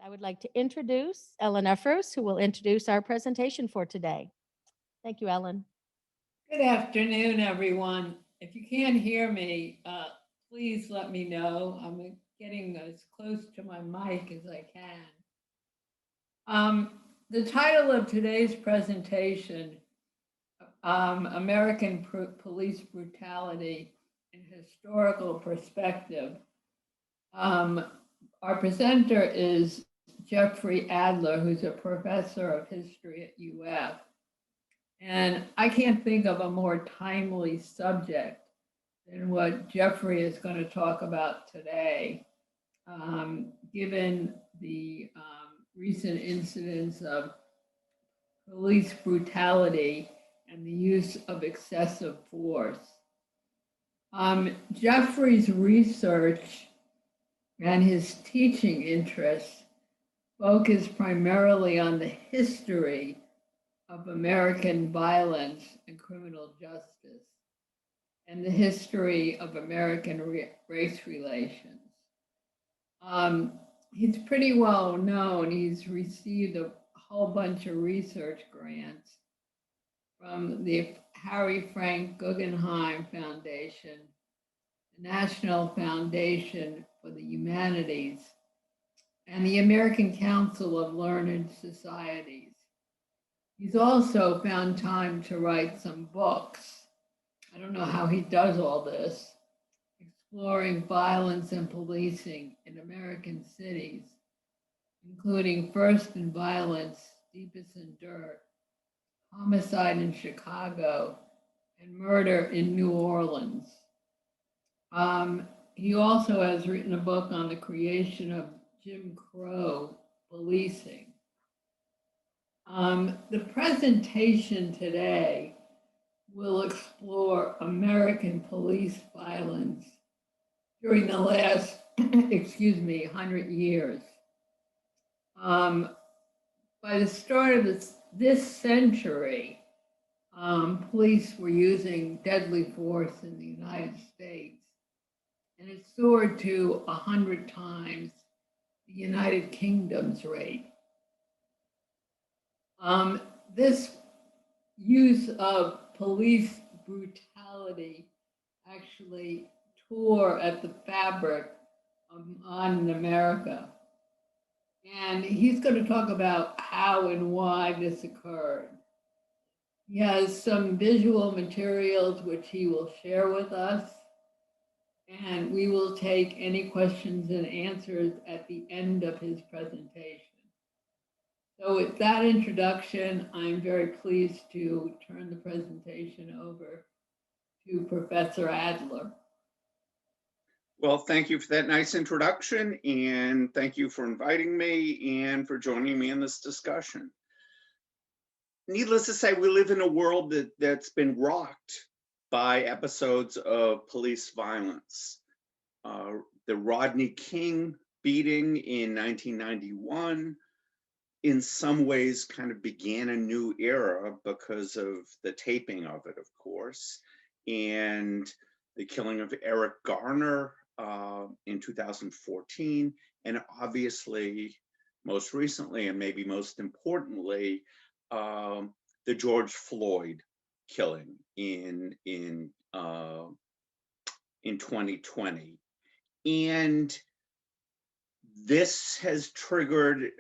I would like to introduce Ellen Effers, who will introduce our presentation for today. Thank you, Ellen. Good afternoon, everyone. If you can't hear me, please let me know. I'm getting as close to my mic as I can. The title of today's presentation, American Police Brutality in Historical Perspective. Our presenter is Jeffrey Adler, who's a professor of history at UF. And I can't think of a more timely subject than what Jeffrey is going to talk about today, given the recent incidents of police brutality and the use of excessive force. Jeffrey's research and his teaching interests focus primarily on the history of American violence and criminal justice and the history of American race relations. He's pretty well known. He's received a whole bunch of research grants from the Harry Frank Guggenheim Foundation, the National Foundation for the Humanities, and the American Council of Learned Societies. He's also found time to write some books. I don't know how he does all this, exploring violence and policing in American cities, including First in Violence, Deepest in Dirt, Homicide in Chicago, and Murder in New Orleans. He also has written a book on the creation of Jim Crow policing. The presentation today will explore American police violence during the last, 100 years. By the start of this century, police were using deadly force in the United States, and it soared to 100 times the United Kingdom's rate. This use of police brutality actually tore at the fabric on America. And he's going to talk about how and why this occurred. He has some visual materials which he will share with us, and we will take any questions and answers at the end of his presentation. So with that introduction, I'm very pleased to turn the presentation over to Professor Adler. Well, thank you for that nice introduction, and thank you for inviting me and for joining me in this discussion. Needless to say, we live in a world that's been rocked by episodes of police violence. The Rodney King beating in 1991, in some ways kind of began a new era because of the taping of it, of course, and the killing of Eric Garner in 2014, and obviously, most recently, and maybe most importantly, the George Floyd killing in 2020. And this has triggered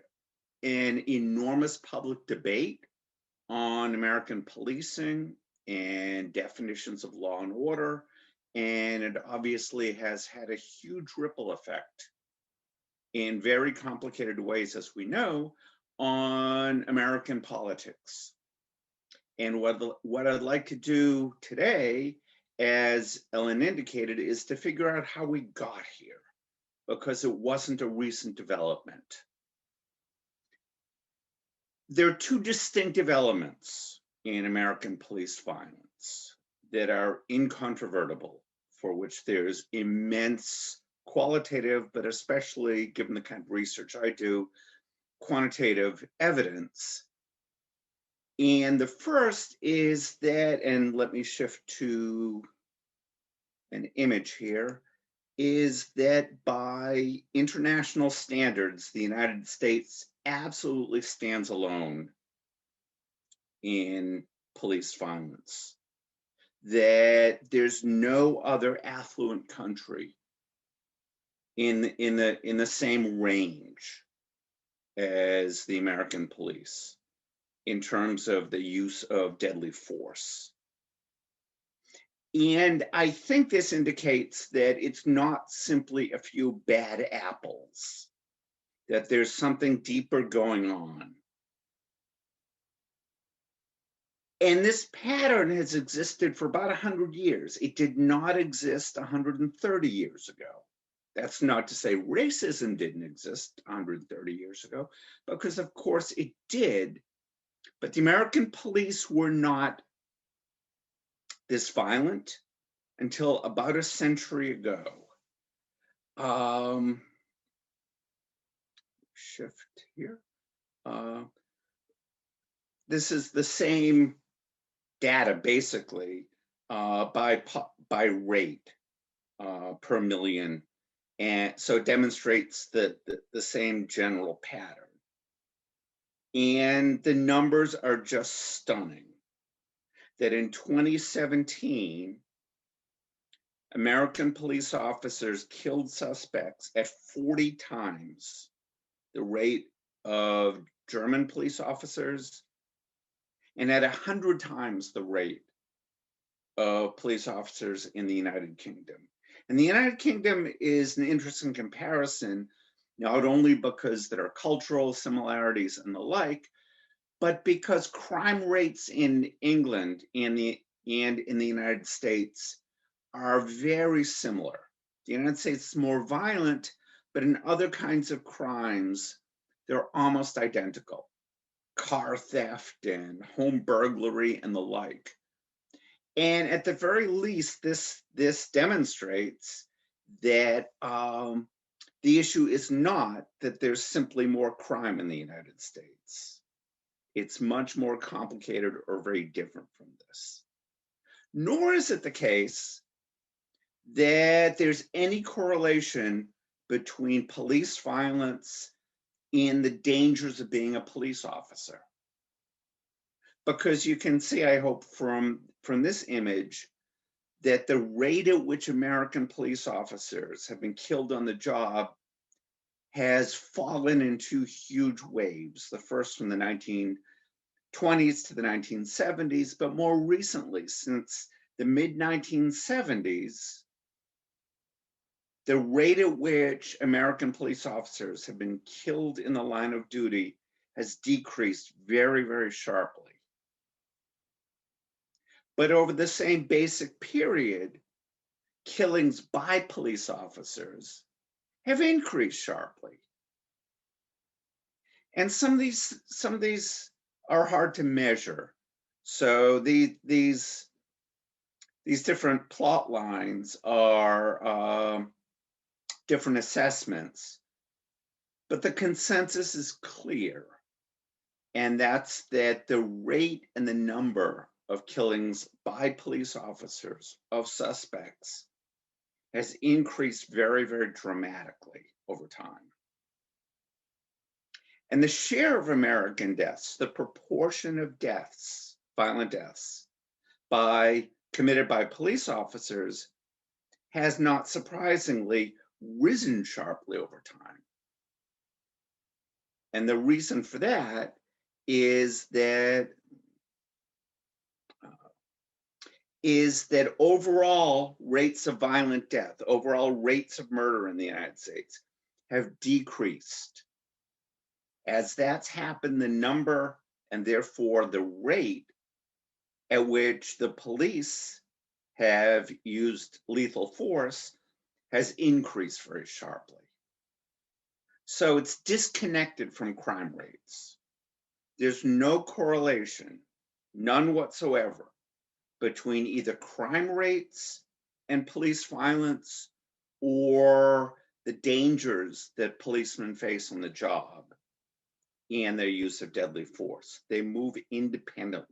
an enormous public debate on American policing and definitions of law and order, and it obviously has had a huge ripple effect in very complicated ways, as we know, on American politics. And what I'd like to do today, as Ellen indicated, is to figure out how we got here, because it wasn't a recent development. There are two distinctive elements in American police violence that are incontrovertible, for which there's immense qualitative, but especially given the kind of research I do, quantitative evidence. And the first is that, and let me shift to an image here, is that by international standards, the United States absolutely stands alone in police violence. That there's no other affluent country in the same range as the American police in terms of the use of deadly force. And I think this indicates that it's not simply a few bad apples, that there's something deeper going on. And this pattern has existed for about 100 years. It did not exist 130 years ago. That's not to say racism didn't exist 130 years ago, because of course it did. But the American police were not this violent until about a century ago. Shift here. This is the same data basically by rate per million, and so it demonstrates the same general pattern. And the numbers are just stunning. That in 2017, American police officers killed suspects at 40 times the rate of German police officers and at 100 times the rate of police officers in the United Kingdom. And the United Kingdom is an interesting comparison, not only because there are cultural similarities and the like, but because crime rates in England and in the United States are very similar. The United States is more violent, but in other kinds of crimes, they're almost identical. Car theft and home burglary and the like. And at the very least, this demonstrates that the issue is not that there's simply more crime in the United States. It's much more complicated or very different from this. Nor is it the case that there's any correlation between police violence and the dangers of being a police officer. Because you can see, I hope, from this image, that the rate at which American police officers have been killed on the job has fallen in two huge waves. The first from the 1920s to the 1970s, but more recently, since the mid-1970s, the rate at which American police officers have been killed in the line of duty has decreased very, very sharply. But over the same basic period, killings by police officers have increased sharply. And some of these are hard to measure. So these different plot lines are different assessments, but the consensus is clear, and that's that the rate and the number of killings by police officers of suspects has increased very, very dramatically over time. And the share of American deaths, the proportion of deaths, violent deaths, committed by police officers, has not surprisingly risen sharply over time. And the reason for that is that overall rates of violent death, overall rates of murder in the United States have decreased. As that's happened, the number and therefore the rate at which the police have used lethal force has increased very sharply. So it's disconnected from crime rates. There's no correlation, none whatsoever, between either crime rates and police violence or the dangers that policemen face on the job and their use of deadly force. They move independently.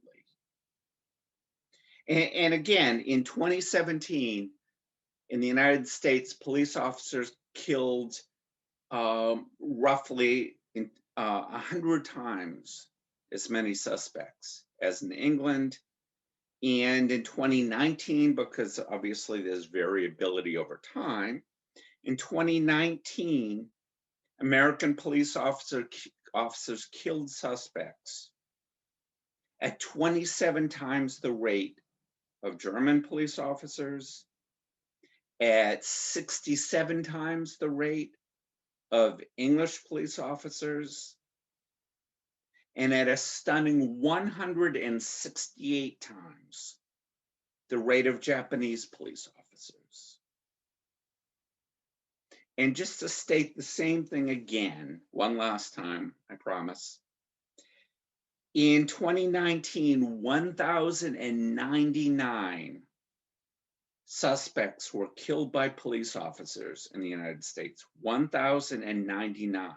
And again, in 2017, In the United States, police officers killed roughly 100 times as many suspects as in England. And in 2019, because obviously there's variability over time, in 2019, American police officers killed suspects at 27 times the rate of German police officers, at 67 times the rate of English police officers, and at a stunning 168 times the rate of Japanese police officers. And just to state the same thing again, one last time, I promise. In 2019, 1,099 suspects were killed by police officers in the United States. 1,099.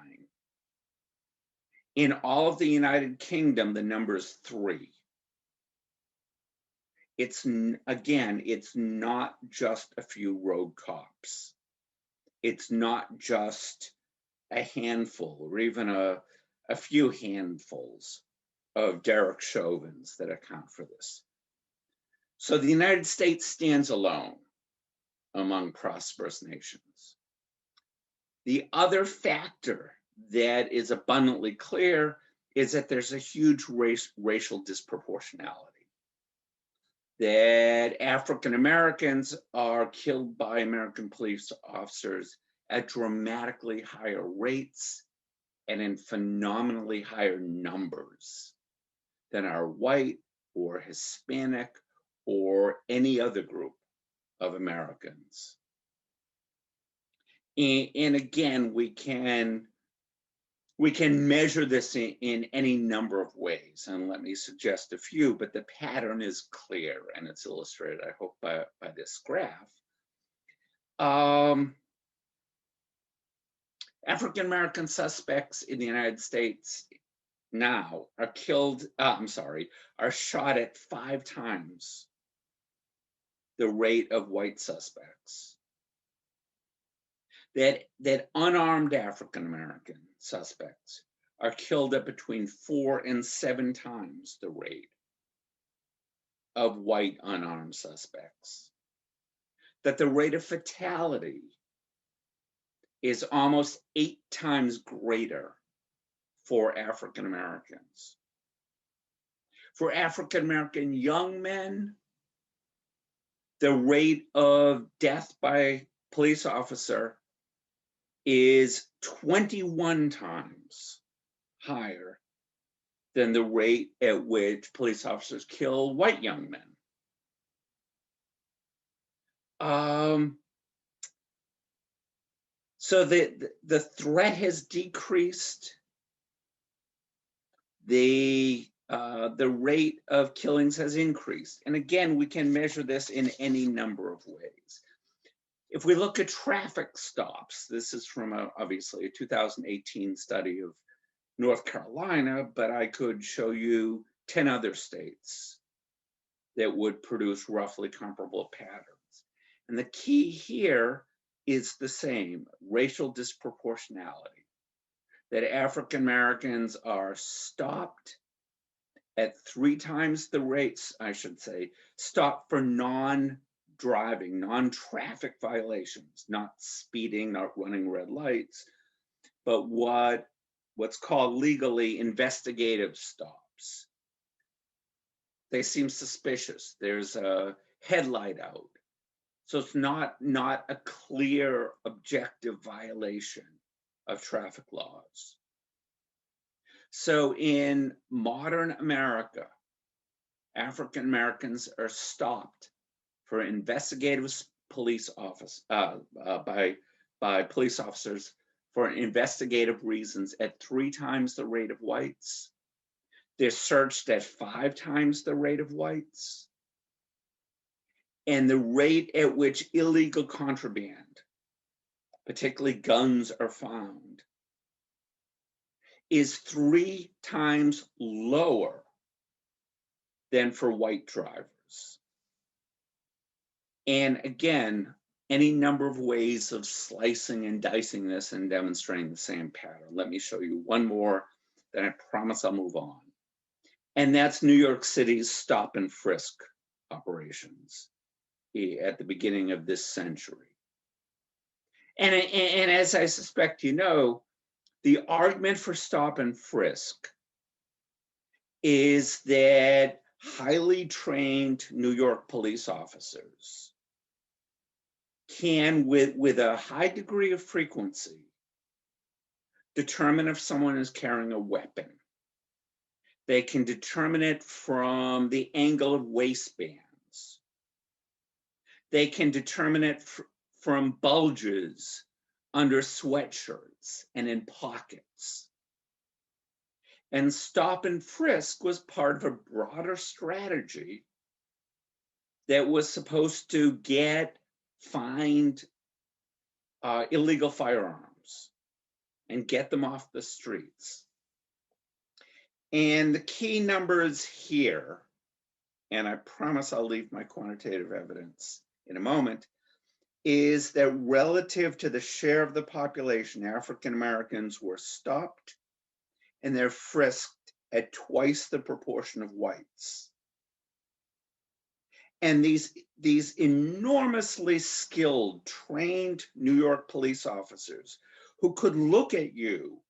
In all of the United Kingdom, the number is 3. It's, again, it's not just a few rogue cops. It's not just a handful or even a few handfuls of Derek Chauvins that account for this. So the United States stands alone among prosperous nations. The other factor that is abundantly clear is that there's a huge racial disproportionality. That African Americans are killed by American police officers at dramatically higher rates and in phenomenally higher numbers than are white or Hispanic or any other group of Americans. And again, we can measure this in any number of ways, and let me suggest a few, but the pattern is clear and it's illustrated, I hope, by this graph. African American suspects in the United States now are killed, are shot at 5 times the rate of white suspects. That unarmed African American suspects are killed at between 4 and 7 times the rate of white unarmed suspects. That the rate of fatality is almost 8 times greater for African Americans. For African American young men, the rate of death by police officer is 21 times higher than the rate at which police officers kill white young men. So the threat has decreased. The rate of killings has increased. And again, we can measure this in any number of ways. If we look at traffic stops, this is from obviously a 2018 study of North Carolina, but I could show you 10 other states that would produce roughly comparable patterns. And the key here is the same, racial disproportionality, that African Americans are stopped at 3 times the rates, I should say, stopped for non-driving, non-traffic violations, not speeding, not running red lights, but what's called legally investigative stops. They seem suspicious. There's a headlight out. So it's not a clear objective violation of traffic laws. So in modern America, African Americans are stopped for investigative police office by police officers for investigative reasons at 3 times the rate of whites. They're searched at 5 times the rate of whites. And the rate at which illegal contraband, particularly guns, are found is 3 times lower than for white drivers. And again, any number of ways of slicing and dicing this and demonstrating the same pattern. Let me show you one more, then I promise I'll move on. And that's New York City's stop and frisk operations at the beginning of this century. And as I suspect you know, the argument for stop and frisk is that highly trained New York police officers can, with a high degree of frequency, determine if someone is carrying a weapon. They can determine it from the angle of waistbands. They can determine it from bulges under sweatshirts and in pockets. And stop and frisk was part of a broader strategy that was supposed to find illegal firearms and get them off the streets. And the key numbers here, and I promise I'll leave my quantitative evidence in a moment, is that relative to the share of the population, African Americans were stopped and they're frisked at twice the proportion of whites. And these enormously skilled, trained New York police officers who could look at you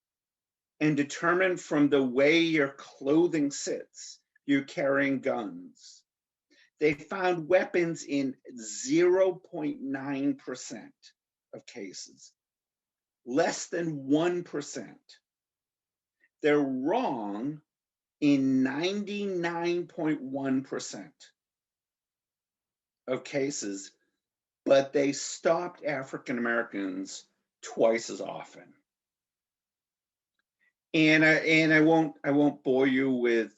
and determine from the way your clothing sits, you're carrying guns. They found weapons in 0.9% of cases, less than 1%. They're wrong in 99.1% of cases, but they stopped African Americans twice as often. And I won't bore you with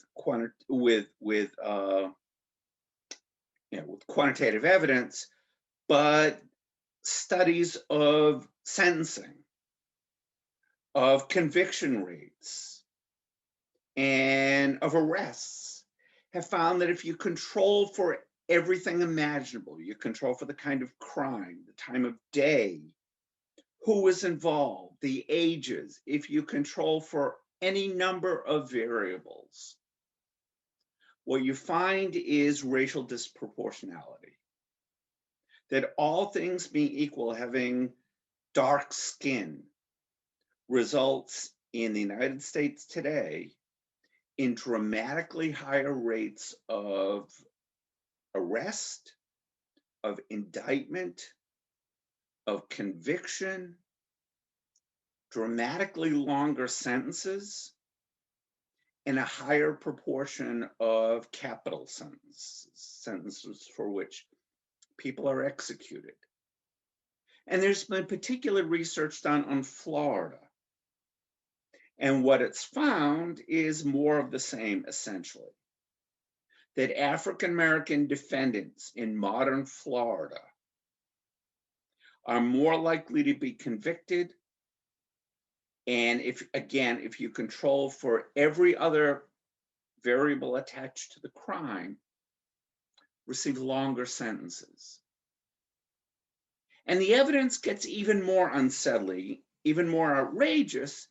quantitative evidence, but studies of sentencing, of conviction rates, and of arrests have found that if you control for everything imaginable, you control for the kind of crime, the time of day, who is involved, the ages, if you control for any number of variables, what you find is racial disproportionality. That all things being equal, having dark skin results in the United States today in dramatically higher rates of arrest, of indictment, of conviction, dramatically longer sentences, and a higher proportion of capital sentences for which people are executed. And there's been particular research done on Florida. And what it's found is more of the same, essentially. That African American defendants in modern Florida are more likely to be convicted. And if you control for every other variable attached to the crime, receive longer sentences. And the evidence gets even more unsettling, even more outrageous,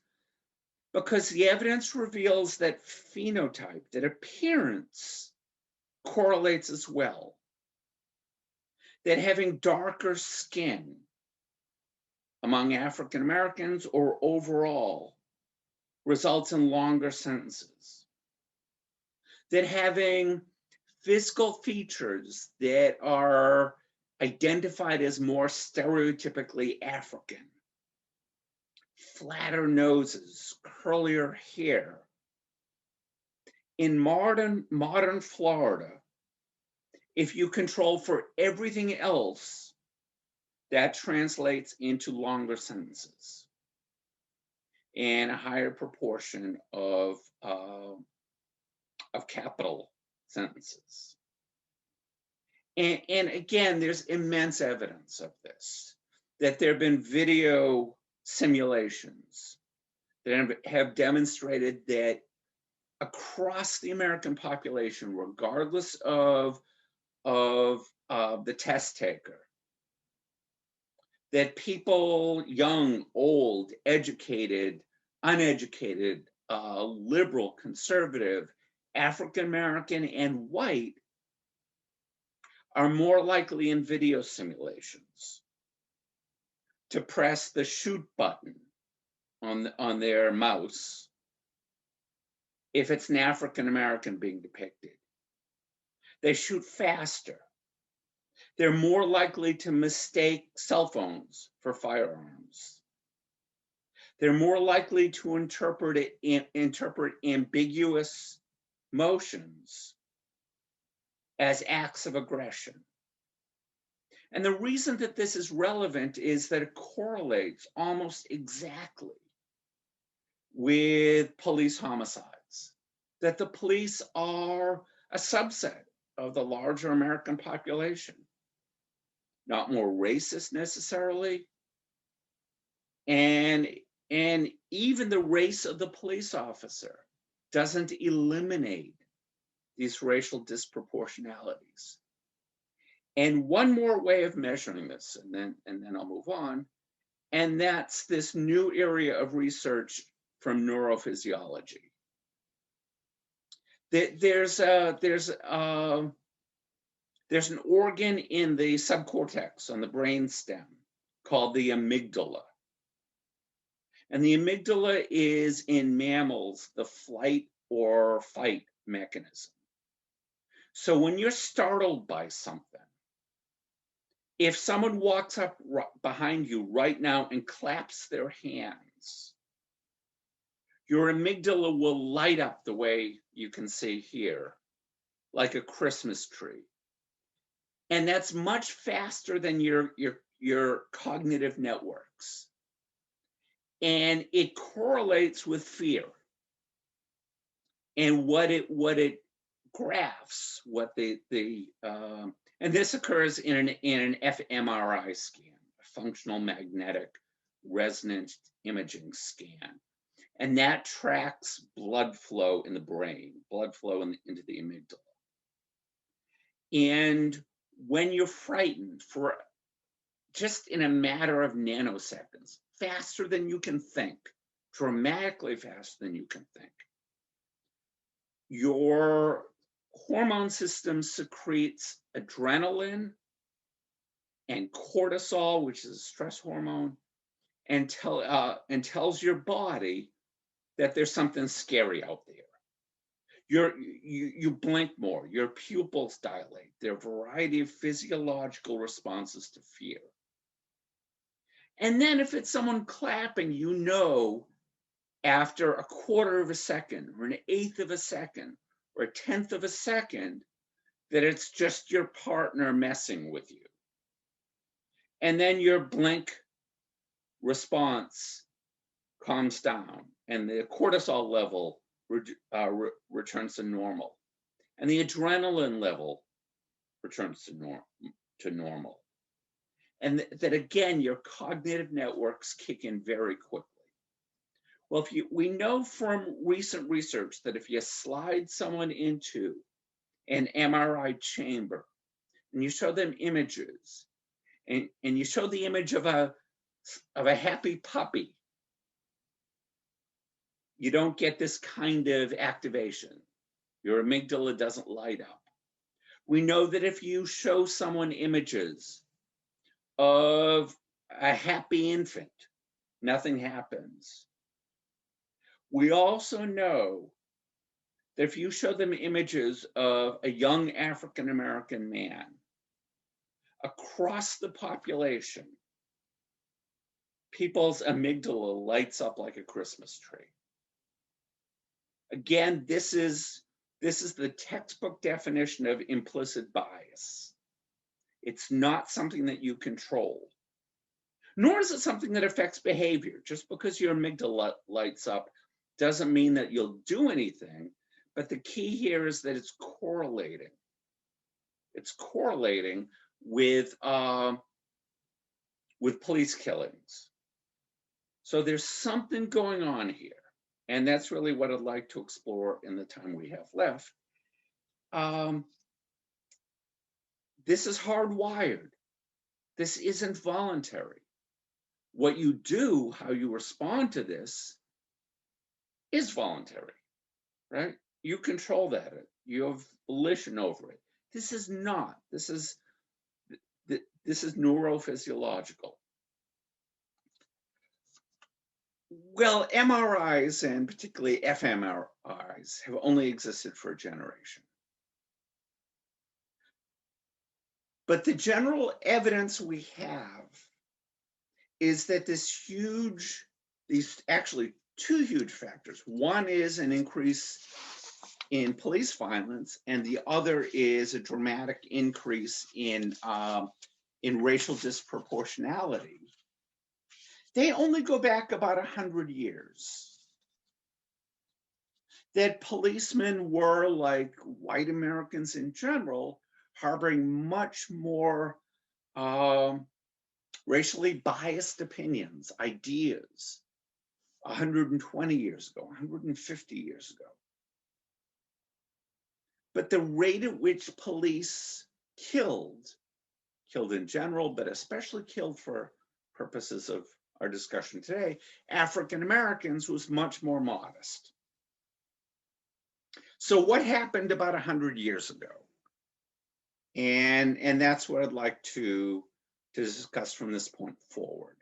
because the evidence reveals that phenotype, that appearance, correlates as well. That having darker skin among African Americans or overall results in longer sentences. That having physical features that are identified as more stereotypically African, flatter noses, curlier hair. In modern Florida, if you control for everything else, that translates into longer sentences and a higher proportion of capital sentences. And again, there's immense evidence of this, that there have been video simulations that have demonstrated that across the American population, regardless of the test taker, that people, young, old, educated, uneducated, liberal, conservative, African American, and white, are more likely in video simulations to press the shoot button on their mouse if it's an African American being depicted. They shoot faster. They're more likely to mistake cell phones for firearms. They're more likely to interpret ambiguous motions as acts of aggression. And the reason that this is relevant is that it correlates almost exactly with police homicides, that the police are a subset of the larger American population, not more racist necessarily. And even the race of the police officer doesn't eliminate these racial disproportionalities. And one more way of measuring this, and then I'll move on, and that's this new area of research from neurophysiology. There's an organ in the subcortex on the brain stem called the amygdala. And the amygdala is in mammals the flight or fight mechanism. So when you're startled by something, if someone walks up behind you right now and claps their hands, your amygdala will light up the way you can see here, like a Christmas tree. And that's much faster than your cognitive networks. And it correlates with fear. And what it graphs, and this occurs in an fMRI scan, a functional magnetic resonance imaging scan. And that tracks blood flow in the brain, blood flow into the amygdala. And when you're frightened, for just in a matter of nanoseconds, faster than you can think, dramatically faster than you can think, your hormone system secretes adrenaline and cortisol, which is a stress hormone, and tells your body that there's something scary out there. You blink more, your pupils dilate. There are a variety of physiological responses to fear. And then if it's someone clapping, you know, after a quarter of a second or an eighth of a second or a tenth of a second, that it's just your partner messing with you. And then your blink response calms down and the cortisol level returns to normal. And the adrenaline level returns to normal. And that again, your cognitive networks kick in very quickly. Well, we know from recent research that if you slide someone into an MRI chamber and you show them images, and you show the image of a happy puppy, you don't get this kind of activation. Your amygdala doesn't light up. We know that if you show someone images of a happy infant, nothing happens. We also know that if you show them images of a young African American man across the population, people's amygdala lights up like a Christmas tree. Again, this is the textbook definition of implicit bias. It's not something that you control, nor is it something that affects behavior. Just because your amygdala lights up doesn't mean that you'll do anything, but the key here is that it's correlating. It's correlating with police killings. So there's something going on here. And that's really what I'd like to explore in the time we have left. This is hardwired. This isn't voluntary. What you do, how you respond to this, is voluntary, right? You control that. You have volition over it. This is not. This is neurophysiological. Well, MRIs and particularly fMRIs have only existed for a generation. But the general evidence we have is that these actually two huge factors. One is an increase in police violence, and the other is a dramatic increase in racial disproportionality. They only go back about 100 years. That policemen were, like white Americans in general, harboring much more racially biased opinions, ideas 120 years ago, 150 years ago. But the rate at which police killed in general, but especially killed for purposes of our discussion today, African Americans, was much more modest. So what happened about 100 years ago? And that's what I'd like to discuss from this point forward.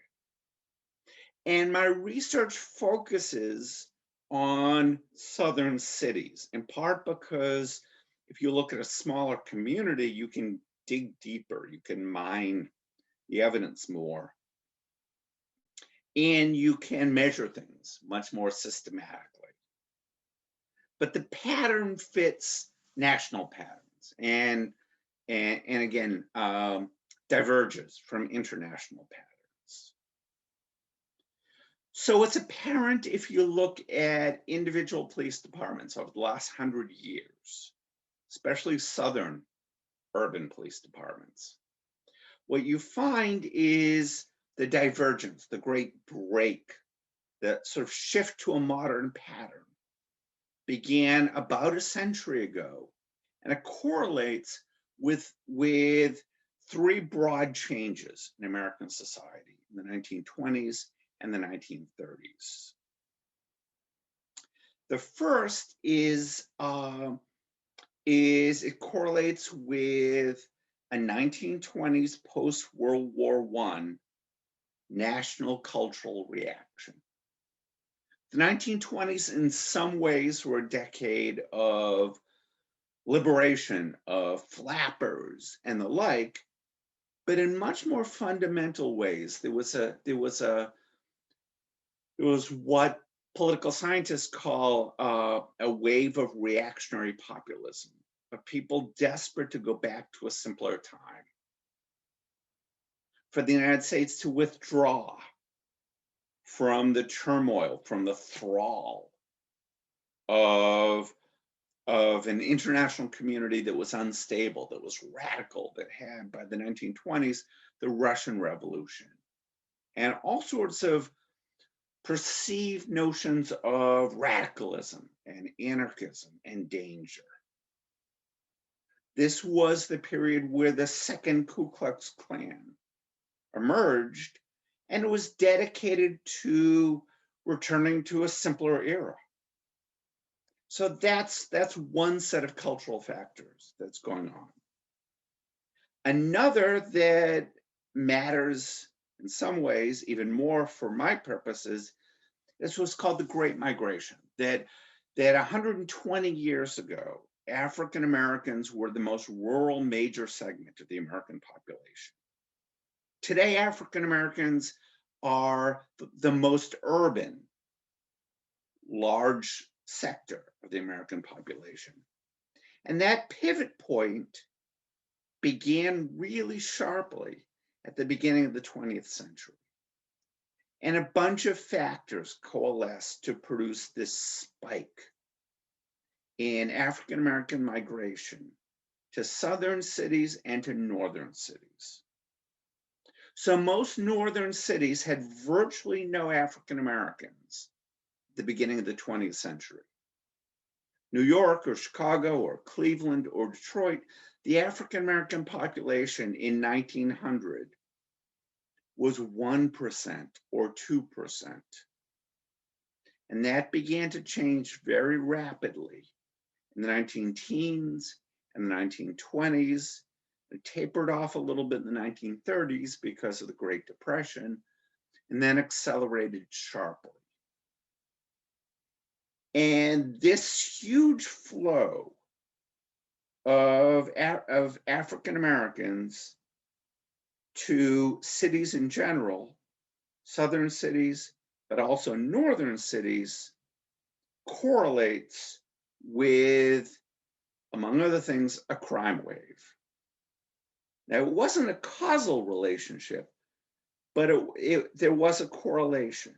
And my research focuses on southern cities, in part because if you look at a smaller community, you can dig deeper, you can mine the evidence more, and you can measure things much more systematically. But the pattern fits national patterns and again, diverges from international patterns. So it's apparent if you look at individual police departments over the last 100 years, especially southern urban police departments, what you find is the divergence, the great break, the sort of shift to a modern pattern began about a century ago, and it correlates with three broad changes in American society in the 1920s and the 1930s. The first is it correlates with a 1920s post-World War I national cultural reaction. The 1920s in some ways were a decade of liberation, of flappers and the like, but in much more fundamental ways. There was what political scientists call a wave of reactionary populism, of people desperate to go back to a simpler time, for the United States to withdraw from the turmoil, from the thrall of an international community that was unstable, that was radical, that had, by the 1920s, the Russian Revolution, and all sorts of perceived notions of radicalism and anarchism and danger. This was the period where the second Ku Klux Klan emerged, and it was dedicated to returning to a simpler era. So that's one set of cultural factors that's going on. Another that matters in some ways even more for my purposes is what's called the Great Migration. That 120 years ago, African Americans were the most rural major segment of the American population. Today, African Americans are the most urban, large sector of the American population. And that pivot point began really sharply at the beginning of the 20th century. And a bunch of factors coalesced to produce this spike in African American migration to southern cities and to northern cities. So most northern cities had virtually no African Americans at the beginning of the 20th century. New York or Chicago or Cleveland or Detroit, the African American population in 1900 was 1% or 2%. And that began to change very rapidly in the 19 teens and the 1920s. It tapered off a little bit in the 1930s because of the Great Depression, and then accelerated sharply. And this huge flow of African Americans to cities in general, southern cities, but also northern cities, correlates with, among other things, a crime wave. Now, it wasn't a causal relationship, but there was a correlation.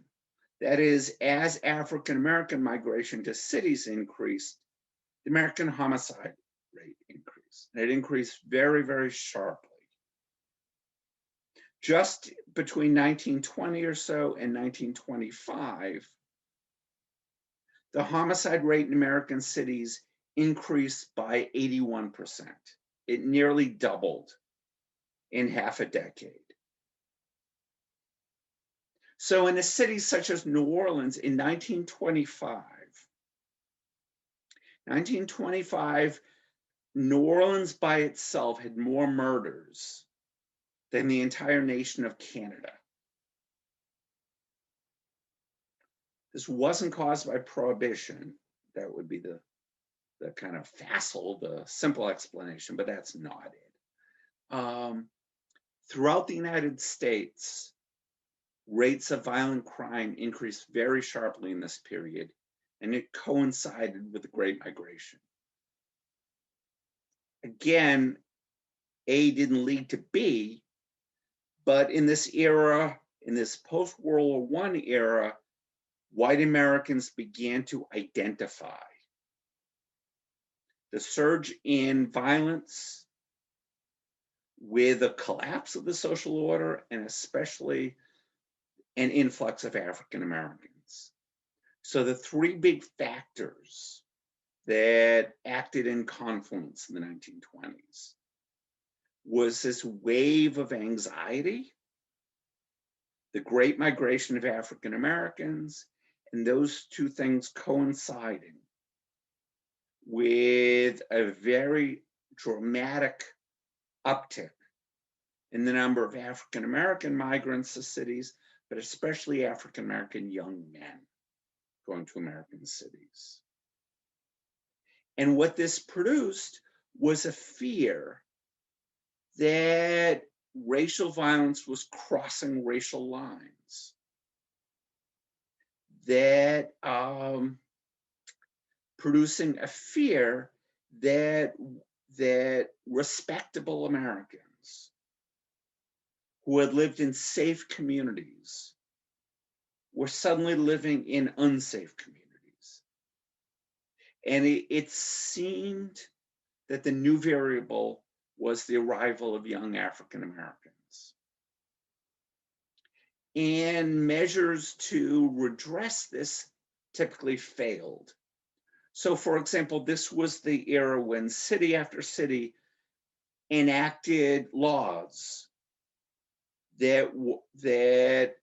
That is, as African American migration to cities increased, the American homicide rate increased. And it increased very, very sharply. Just between 1920 or so and 1925, the homicide rate in American cities increased by 81%. It nearly doubled in half a decade. So in a city such as New Orleans in 1925, New Orleans by itself had more murders than the entire nation of Canada. This wasn't caused by prohibition. That would be the kind of facile, the simple explanation, but that's not it. Throughout the United States, rates of violent crime increased very sharply in this period, and it coincided with the Great Migration. Again, A didn't lead to B, but in this era, in this post-World War I era, white Americans began to identify the surge in violence with a collapse of the social order, and especially an influx of African Americans. So the three big factors that acted in confluence in the 1920s was this wave of anxiety, the Great Migration of African Americans, and those two things coinciding with a very dramatic uptick in the number of African American migrants to cities, but especially African American young men going to American cities. And what this produced was a fear that racial violence was crossing racial lines, that producing a fear that respectable Americans who had lived in safe communities were suddenly living in unsafe communities. And it seemed that the new variable was the arrival of young African Americans. And measures to redress this typically failed. So, for example, this was the era when city after city enacted laws that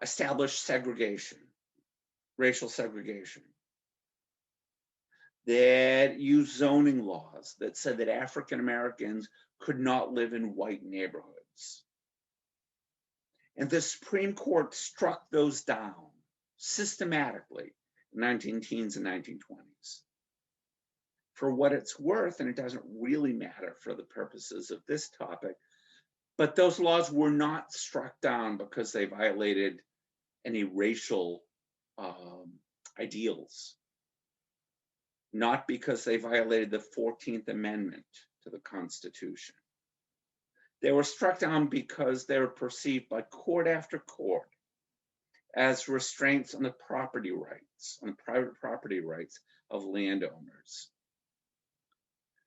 established segregation, racial segregation, that used zoning laws that said that African Americans could not live in white neighborhoods. And the Supreme Court struck those down systematically in 1910s and 1920s. For what it's worth, and it doesn't really matter for the purposes of this topic, but those laws were not struck down because they violated any racial ideals, not because they violated the 14th Amendment to the Constitution. They were struck down because they were perceived by court after court as restraints on the property rights, on private property rights of landowners.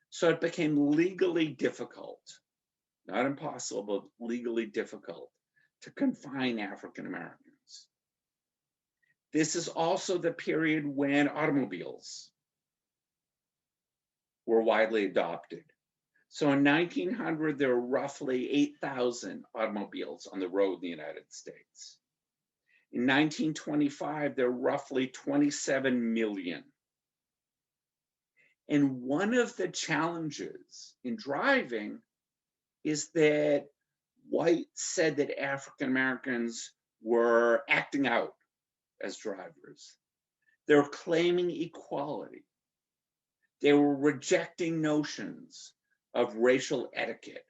So it became legally difficult, not impossible, but legally difficult to confine African Americans. This is also the period when automobiles were widely adopted. So in 1900, there were roughly 8,000 automobiles on the road in the United States. In 1925, there were roughly 27 million. And one of the challenges in driving is that whites said that African Americans were acting out as drivers. They were claiming equality. They were rejecting notions of racial etiquette.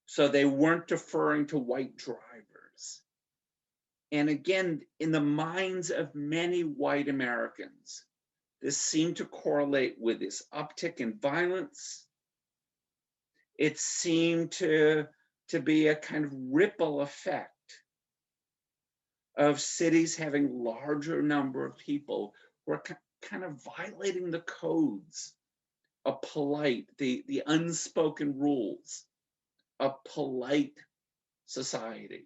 So they weren't deferring to white drivers. And again, in the minds of many white Americans, this seemed to correlate with this uptick in violence. It seemed to be a kind of ripple effect of cities having larger number of people who are kind of violating the codes of polite, the unspoken rules of polite society,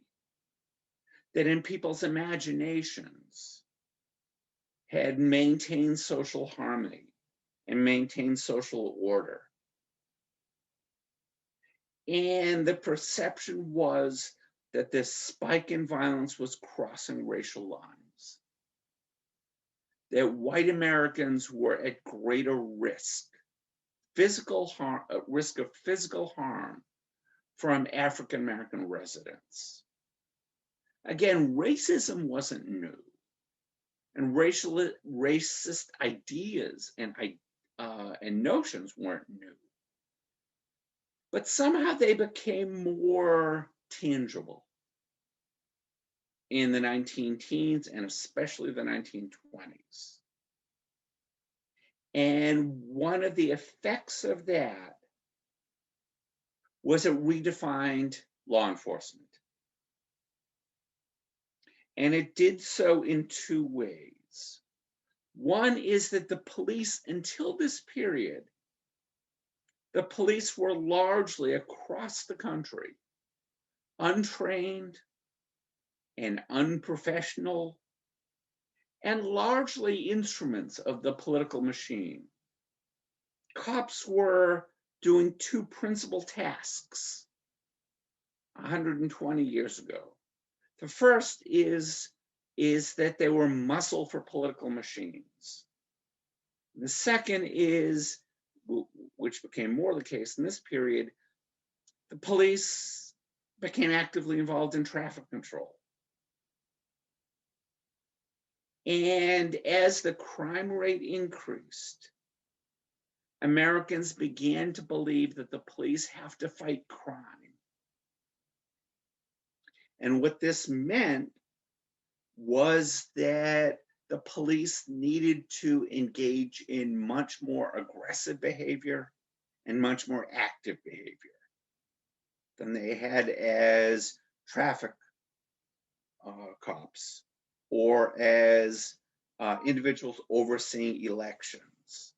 that in people's imaginations had maintained social harmony and maintained social order. And the perception was that this spike in violence was crossing racial lines, that white Americans were at greater risk, physical harm, risk of physical harm from African American residents. Again, racism wasn't new, and racist ideas and notions weren't new. But somehow they became more tangible in the 19-teens and especially the 1920s. And one of the effects of that was it redefined law enforcement. And it did so in two ways. One is that the police, until this period, the police were largely across the country untrained and unprofessional and largely instruments of the political machine. Cops were doing two principal tasks 120 years ago. The first is that they were muscle for political machines. The second is, which became more the case in this period, the police became actively involved in traffic control. And as the crime rate increased, Americans began to believe that the police have to fight crime. And what this meant was that the police needed to engage in much more aggressive behavior and much more active behavior than they had as traffic cops or as individuals overseeing elections.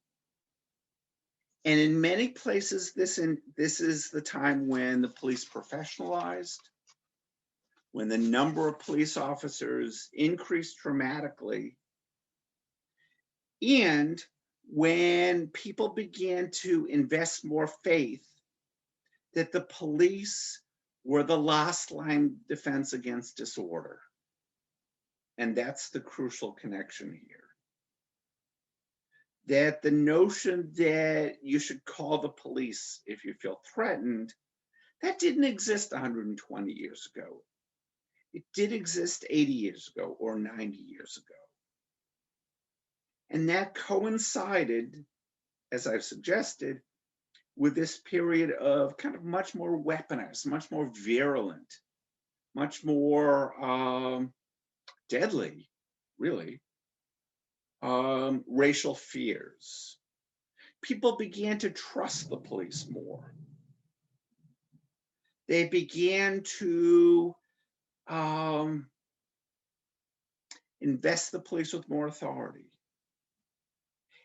And in many places, this is the time when the police professionalized, when the number of police officers increased dramatically, and when people began to invest more faith that the police were the last line defense against disorder. And that's the crucial connection here. That the notion that you should call the police if you feel threatened, that didn't exist 120 years ago. It did exist 80 years ago or 90 years ago. And that coincided, as I've suggested, with this period of kind of much more weaponized, much more virulent, much more deadly, really, racial fears. People began to trust the police more. They began to invest the police with more authority.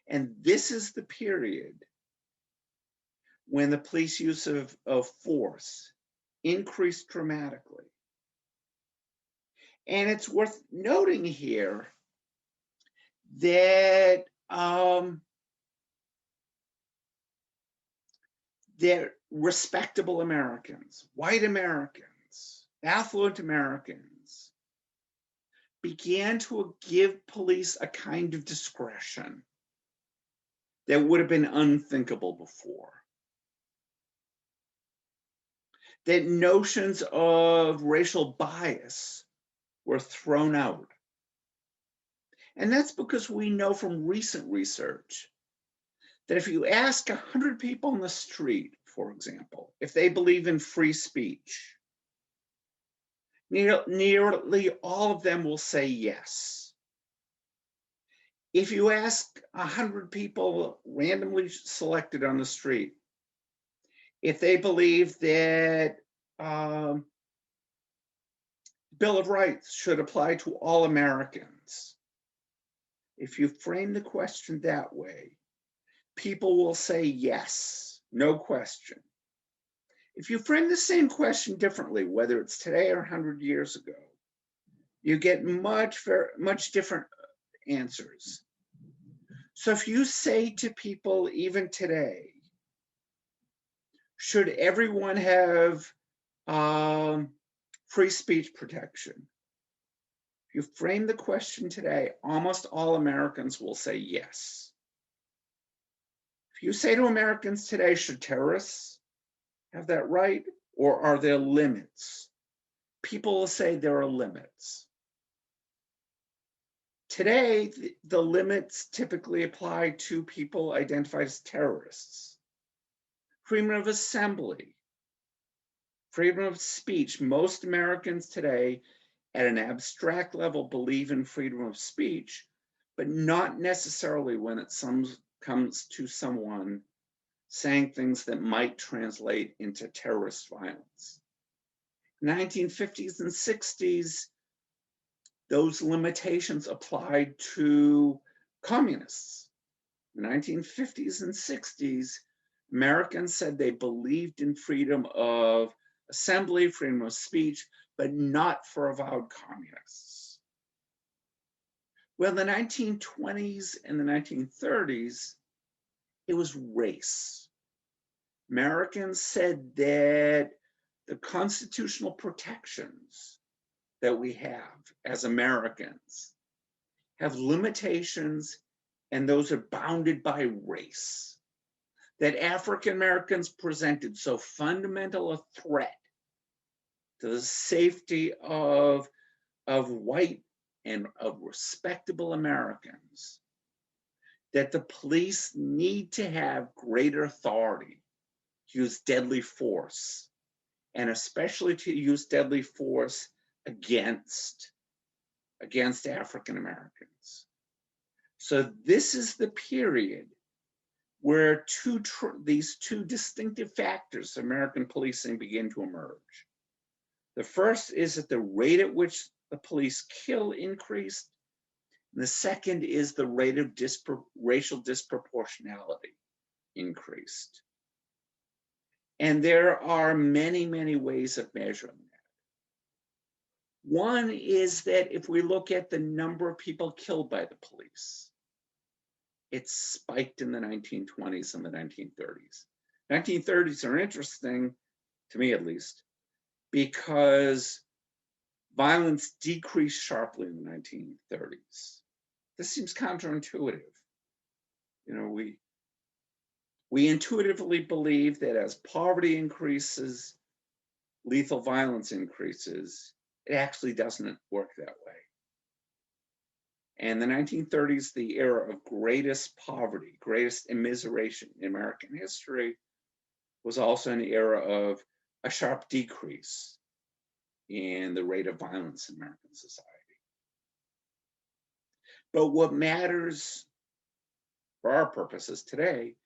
And this is the period when the police use of force increased dramatically. And it's worth noting here that that respectable Americans, white Americans, affluent Americans began to give police a kind of discretion that would have been unthinkable before. That notions of racial bias were thrown out. And that's because we know from recent research that if you ask 100 people on the street, for example, if they believe in free speech, nearly all of them will say yes. If you ask 100 people randomly selected on the street, if they believe that Bill of Rights should apply to all Americans, if you frame the question that way, people will say yes, no question. If you frame the same question differently, whether it's today or 100 years ago, you get much different answers. So if you say to people even today, should everyone have free speech protection? If you frame the question today, almost all Americans will say yes. If you say to Americans today, should terrorists have that right, or are there limits? People will say there are limits. Today, the limits typically apply to people identified as terrorists. Freedom of assembly, freedom of speech. Most Americans today, at an abstract level, believe in freedom of speech, but not necessarily when it comes to someone saying things that might translate into terrorist violence. In the 1950s and 60s, those limitations applied to communists. In the 1950s and 60s, Americans said they believed in freedom of assembly, freedom of speech, but not for avowed communists. Well, in the 1920s and the 1930s, it was race. Americans said that the constitutional protections that we have as Americans have limitations, and those are bounded by race. That African Americans presented so fundamental a threat to the safety of white and of respectable Americans that the police need to have greater authority to use deadly force, and especially to use deadly force against African Americans. So this is the period where these two distinctive factors of American policing begin to emerge. The first is that the rate at which the police kill increased. And the second is the rate of racial disproportionality increased. And there are many, many ways of measuring that. One is that if we look at the number of people killed by the police, it spiked in the 1920s and the 1930s. 1930s are interesting, to me at least, because violence decreased sharply in the 1930s. This seems counterintuitive. You know, we intuitively believe that as poverty increases, lethal violence increases. It actually doesn't work that way. And the 1930s, the era of greatest poverty, greatest immiseration in American history, was also an era of a sharp decrease in the rate of violence in American society. But what matters for our purposes today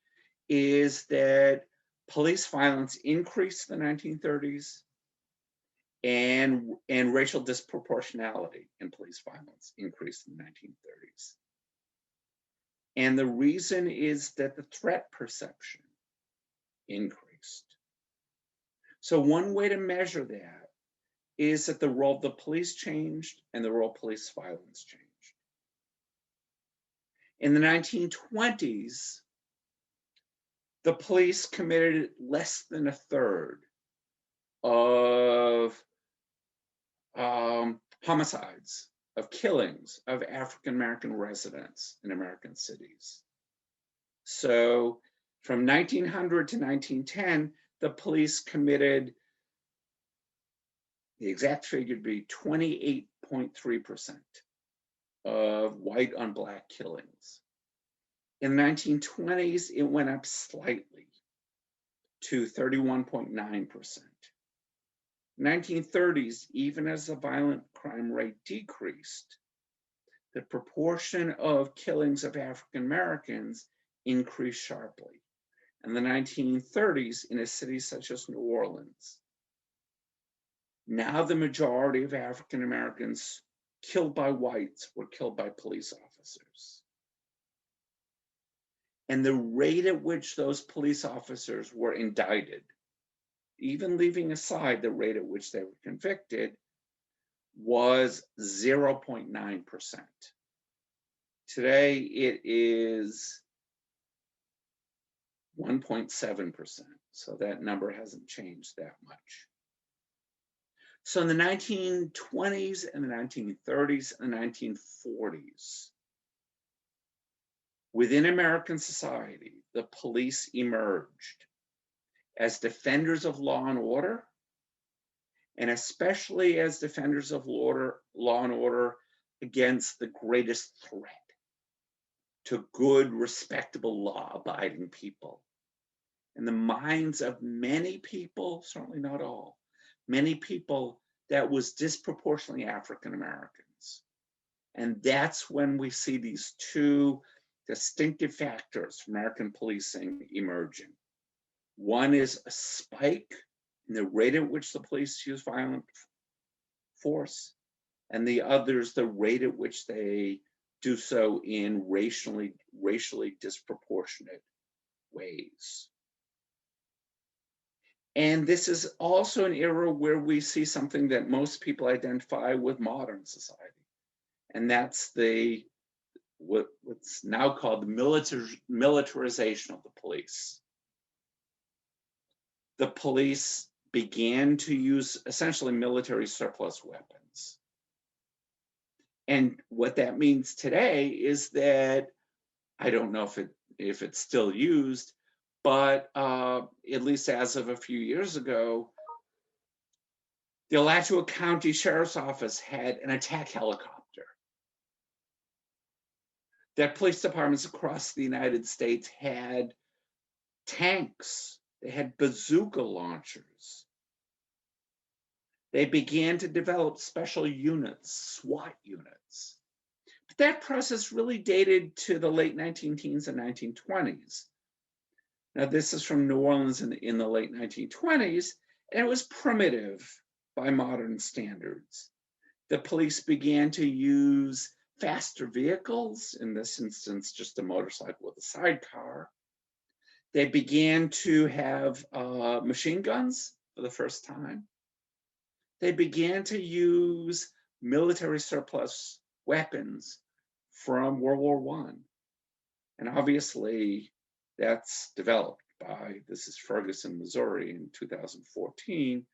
is that police violence increased in the 1930s, and racial disproportionality in police violence increased in the 1930s. And the reason is that the threat perception increased. So one way to measure that is that the role of the police changed and the role of police violence changed. In the 1920s, the police committed less than a third of homicides, of killings of African American residents in American cities. So from 1900 to 1910, the police committed, the exact figure would be 28.3% of white on black killings. In the 1920s, it went up slightly to 31.9%. 1930s, even as the violent crime rate decreased, the proportion of killings of African Americans increased sharply. In the 1930s, in a city such as New Orleans, now the majority of African Americans killed by whites were killed by police officers. And the rate at which those police officers were indicted, even leaving aside the rate at which they were convicted, was 0.9%. Today, it is 1.7%. So that number hasn't changed that much. So in the 1920s and the 1930s and the 1940s, within American society, the police emerged as defenders of law and order, and especially as defenders of law and order against the greatest threat to good, respectable, law-abiding people. In the minds of many people, certainly not all, many people, that was disproportionately African Americans. And that's when we see these two distinctive factors for American policing emerging. One is a spike in the rate at which the police use violent force, and the other is the rate at which they do so in racially disproportionate ways. And this is also an era where we see something that most people identify with modern society, and that's what's now called the militarization of the police. The police began to use essentially military surplus weapons. And what that means today is that, I don't know if it's still used, but at least as of a few years ago, the Alachua County Sheriff's Office had an attack helicopter. That police departments across the United States had tanks, they had bazooka launchers. They began to develop special units, SWAT units. But that process really dated to the late 19-teens and 1920s. Now, this is from New Orleans in the late 1920s, and it was primitive by modern standards. The police began to use faster vehicles, in this instance, just a motorcycle with a sidecar. They began to have machine guns for the first time. They began to use military surplus weapons from World War I. And obviously, that's developed by, this is Ferguson, Missouri in 2014,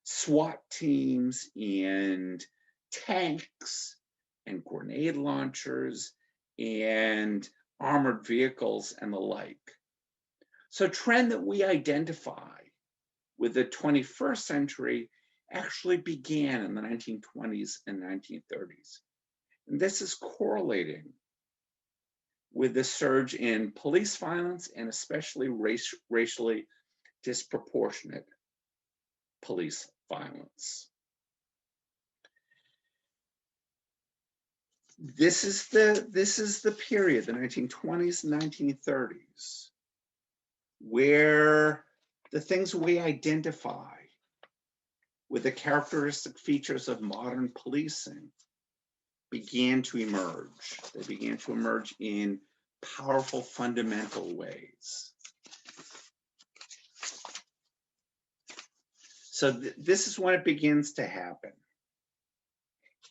SWAT teams and tanks and grenade launchers and armored vehicles and the like. So a trend that we identify with the 21st century actually began in the 1920s and 1930s. And this is correlating with the surge in police violence and especially racially disproportionate police violence. This is the period, the 1920s and 1930s, where the things we identify with the characteristic features of modern policing began to emerge. They began to emerge in powerful, fundamental ways. So this is when it begins to happen.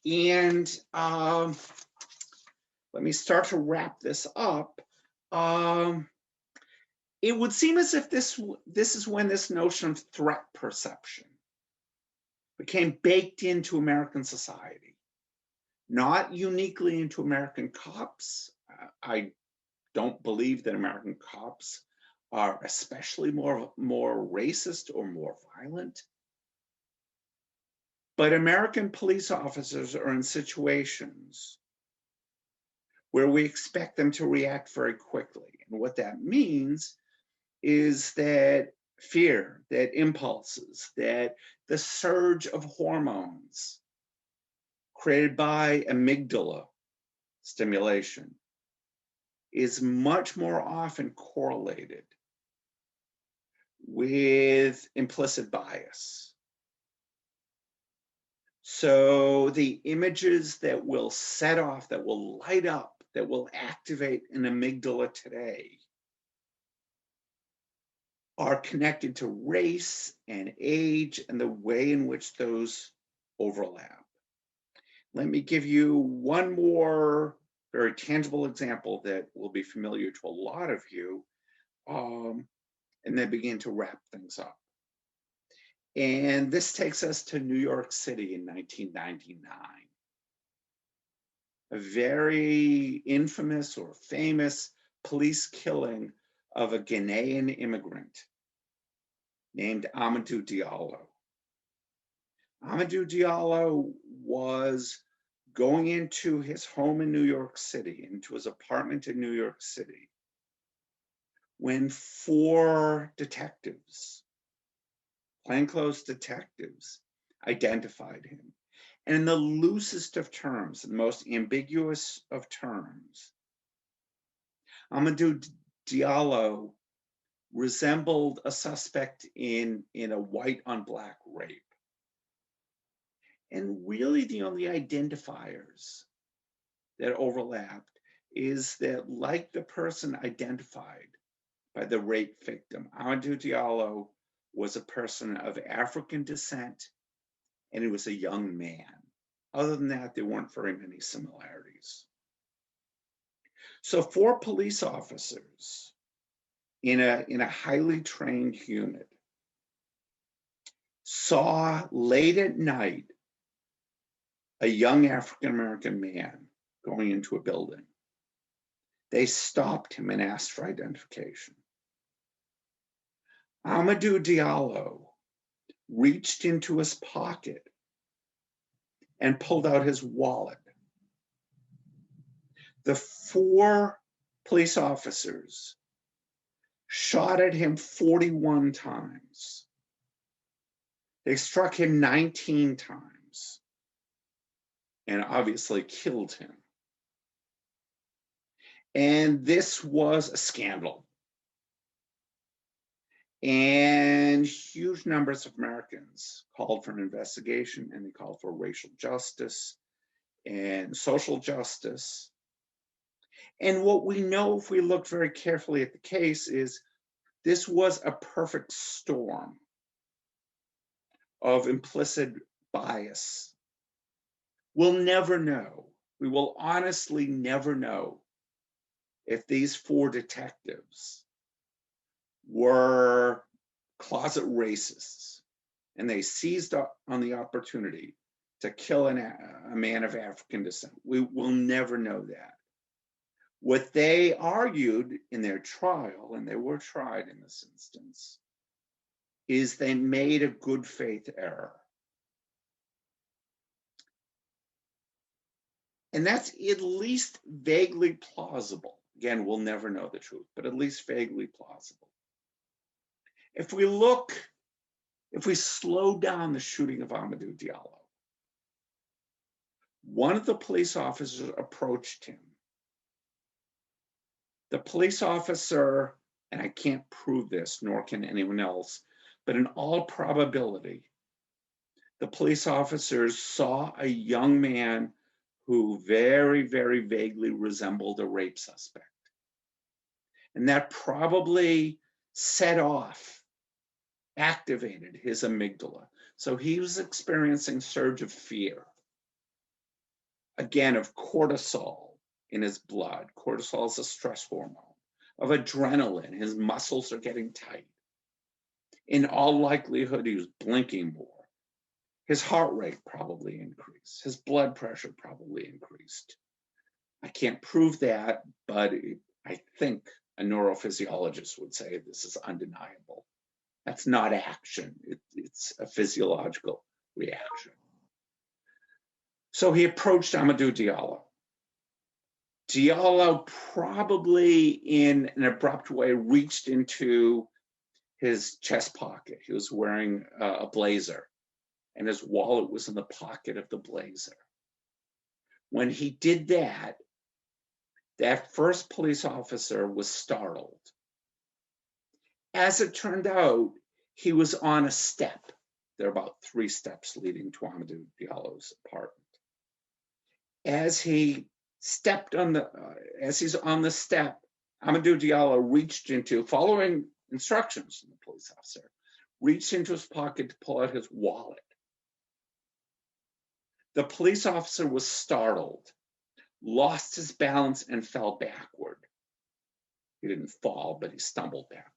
And let me start to wrap this up. it would seem as if this is when this notion of threat perception became baked into American society, not uniquely into American cops. I don't believe that American cops are especially more racist or more violent. But American police officers are in situations where we expect them to react very quickly. And what that means is that fear, that impulses, that the surge of hormones created by amygdala stimulation is much more often correlated with implicit bias. So the images that will set off, that will light up, that will activate an amygdala today are connected to race and age and the way in which those overlap. Let me give you one more very tangible example that will be familiar to a lot of you, and then begin to wrap things up. And this takes us to New York City in 1999. A very infamous or famous police killing of a Ghanaian immigrant named Amadou Diallo. Amadou Diallo was going into his home in New York City, into his apartment in New York City, when 4 detectives, plainclothes detectives, identified him. And in the loosest of terms, the most ambiguous of terms, Amadou Diallo resembled a suspect in a white on black rape. And really the only identifiers that overlapped is that, like the person identified by the rape victim, Amadou Diallo was a person of African descent and he was a young man. Other than that, there weren't very many similarities. So 4 police officers in a highly trained unit saw late at night a young African-American man going into a building. They stopped him and asked for identification. Amadou Diallo reached into his pocket and pulled out his wallet. The 4 police officers shot at him 41 times. They struck him 19 times and obviously killed him. And this was a scandal. And huge numbers of Americans called for an investigation, and they called for racial justice and social justice. And what we know, if we look very carefully at the case, is this was a perfect storm of implicit bias. We'll never know. We will honestly never know if these 4 detectives were closet racists and they seized on the opportunity to kill a man of African descent. We will never know that. What they argued in their trial, and they were tried in this instance, is they made a good faith error. And that's at least vaguely plausible. Again, we'll never know the truth, but at least vaguely plausible. If we slow down the shooting of Amadou Diallo, one of the police officers approached him. The police officer, and I can't prove this, nor can anyone else, but in all probability, the police officers saw a young man who very, very vaguely resembled a rape suspect. And that probably set off, activated his amygdala. So he was experiencing surge of fear. Again, of cortisol in his blood. Cortisol is a stress hormone. of adrenaline. His muscles are getting tight. In all likelihood, he was blinking more. His heart rate probably increased. His blood pressure probably increased. I can't prove that, but I think a neurophysiologist would say this is undeniable. That's not action. It's a physiological reaction. So he approached Amadou Diallo. Diallo probably in an abrupt way reached into his chest pocket. He was wearing a blazer, and his wallet was in the pocket of the blazer. When he did that, that first police officer was startled. As it turned out, he was on a step. There are about 3 steps leading to Amadou Diallo's apartment. As he's on the step, Amadou Diallo reached into, following instructions from the police officer, reached into his pocket to pull out his wallet. The police officer was startled, lost his balance, and fell backward. He didn't fall, but he stumbled backward.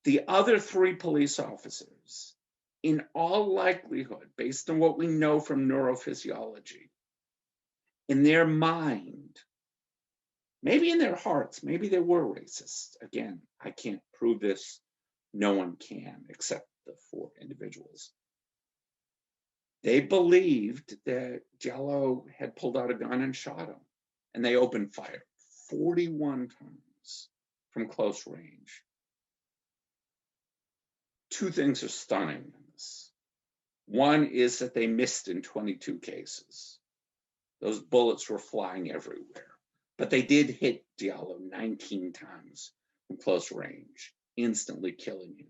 The other 3 police officers, in all likelihood, based on what we know from neurophysiology, in their mind, maybe in their hearts, maybe they were racist. Again, I can't prove this. No one can except the 4 individuals. They believed that Diallo had pulled out a gun and shot him, and they opened fire 41 times from close range. 2 things are stunning in this. One is that they missed in 22 cases. Those bullets were flying everywhere, but they did hit Diallo 19 times from close range, instantly killing him.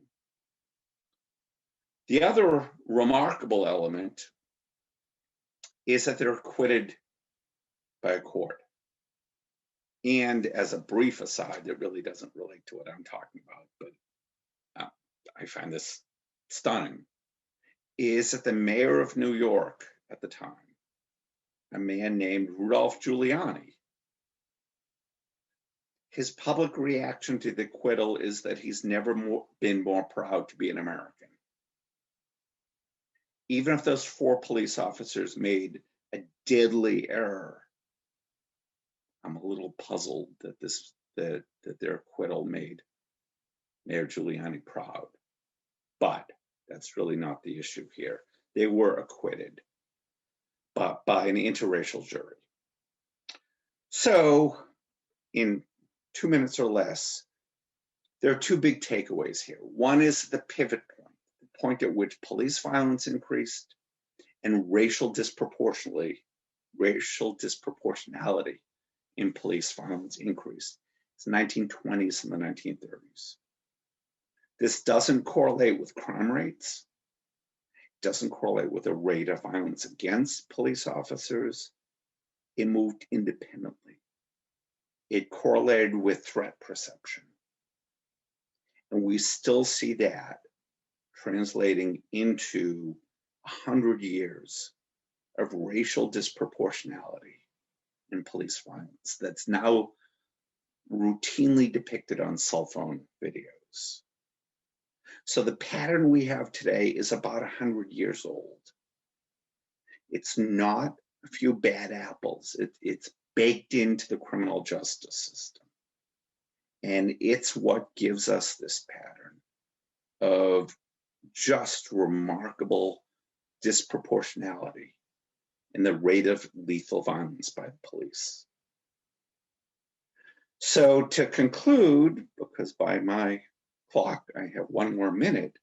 The other remarkable element is that they're acquitted by a court. And as a brief aside, that really doesn't relate to what I'm talking about, but I find this stunning, is that the mayor of New York at the time, a man named Rudolph Giuliani, his public reaction to the acquittal is that he's never been more proud to be an American. Even if those 4 police officers made a deadly error, I'm a little puzzled that their acquittal made Mayor Giuliani proud. But that's really not the issue here. They were acquitted, but by an interracial jury. So in 2 minutes or less, there are 2 big takeaways here. One is the pivot point, the point at which police violence increased and racial disproportionality in police violence increased. It's the 1920s and the 1930s. This doesn't correlate with crime rates. It doesn't correlate with the rate of violence against police officers. It moved independently. It correlated with threat perception. And we still see that translating into 100 years of racial disproportionality in police violence that's now routinely depicted on cell phone videos. So the pattern we have today is about 100 years old. It's not a few bad apples. It's baked into the criminal justice system. And it's what gives us this pattern of just remarkable disproportionality in the rate of lethal violence by the police. So to conclude, because by my clock I have 1 more minute,